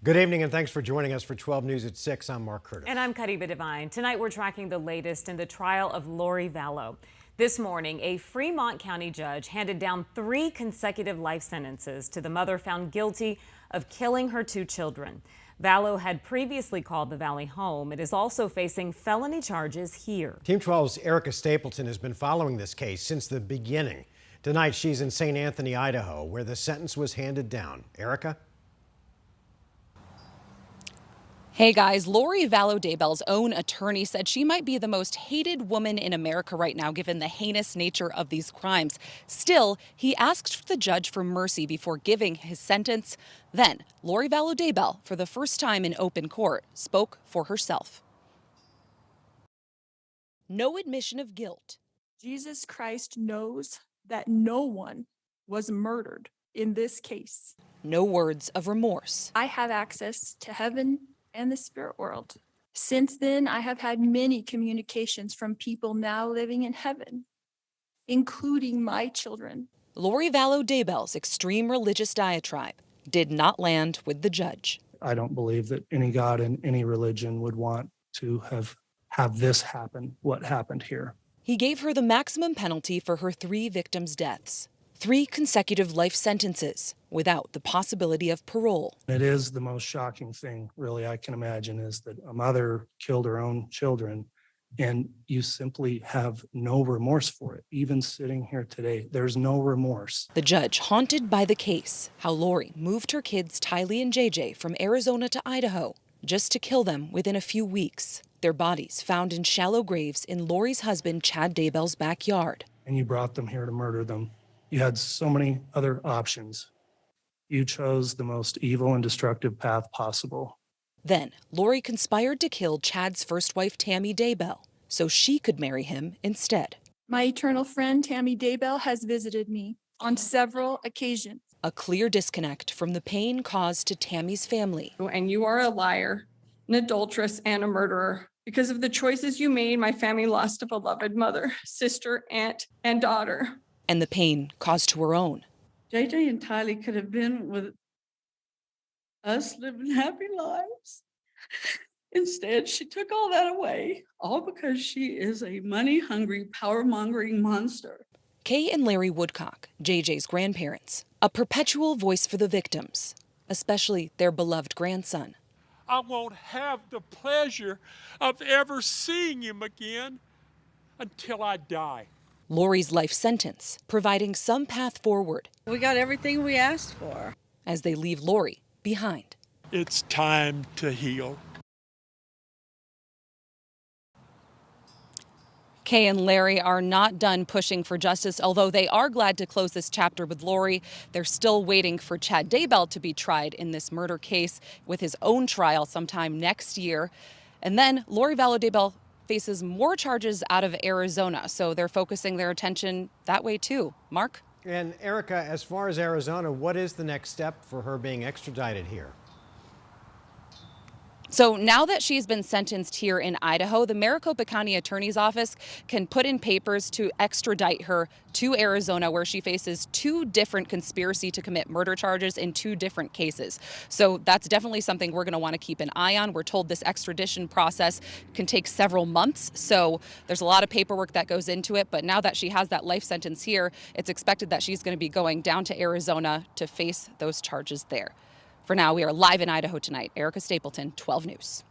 Good evening and thanks for joining us for 12 News at 6. I'm Mark Curtis. And I'm Kadiba Devine. Tonight we're tracking the latest in the trial of Lori Vallow. This morning, a Fremont County judge handed down 3 consecutive life sentences to the mother found guilty of killing her 2 children. Vallow had previously called the Valley home. It is also facing felony charges here. Team 12's Erica Stapleton has been following this case since the beginning. Tonight she's in St. Anthony, Idaho, where the sentence was handed down. Erica? Hey guys, Lori Vallow Daybell's own attorney said she might be the most hated woman in America right now, given the heinous nature of these crimes. Still, he asked the judge for mercy before giving his sentence. Then, Lori Vallow Daybell, for the first time in open court, spoke for herself. No admission of guilt. Jesus Christ knows that no one was murdered in this case. No words of remorse. I have access to heaven and the spirit world. Since then, I have had many communications from people now living in heaven, including my children. Lori Vallow Daybell's extreme religious diatribe did not land with the judge. I don't believe that any God in any religion would want to have this happen, what happened here. He gave her the maximum penalty for her 3 victims' deaths. 3 consecutive life sentences without the possibility of parole. It is the most shocking thing, really, I can imagine, is that a mother killed her own children and you simply have no remorse for it. Even sitting here today, there's no remorse. The judge haunted by the case, how Lori moved her kids Tylee and JJ from Arizona to Idaho just to kill them within a few weeks. Their bodies found in shallow graves in Lori's husband Chad Daybell's backyard. And you brought them here to murder them. You had so many other options. You chose the most evil and destructive path possible. Then, Lori conspired to kill Chad's first wife, Tammy Daybell, so she could marry him instead. My eternal friend, Tammy Daybell, has visited me on several occasions. A clear disconnect from the pain caused to Tammy's family. And you are a liar, an adulteress, and a murderer. Because of the choices you made, my family lost a beloved mother, sister, aunt, and daughter. And the pain caused to her own. JJ and Tylee could have been with us living happy lives. Instead, she took all that away, all because she is a money-hungry, power-mongering monster. Kay and Larry Woodcock, JJ's grandparents, a perpetual voice for the victims, especially their beloved grandson. I won't have the pleasure of ever seeing him again until I die. Lori's life sentence, providing some path forward. We got everything we asked for. As they leave Lori behind. It's time to heal. Kay and Larry are not done pushing for justice, although they are glad to close this chapter with Lori. They're still waiting for Chad Daybell to be tried in this murder case with his own trial sometime next year. And then Lori Vallow Daybell faces more charges out of Arizona, so they're focusing their attention that way too. Mark? And Erica, as far as Arizona, what is the next step for her being extradited here? So now that she's been sentenced here in Idaho, the Maricopa County Attorney's Office can put in papers to extradite her to Arizona, where she faces 2 different conspiracy to commit murder charges in 2 different cases. So that's definitely something we're going to want to keep an eye on. We're told this extradition process can take several months, so there's a lot of paperwork that goes into it. But now that she has that life sentence here, it's expected that she's going to be going down to Arizona to face those charges there. For now, we are live in Idaho tonight. Erica Stapleton, 12 News.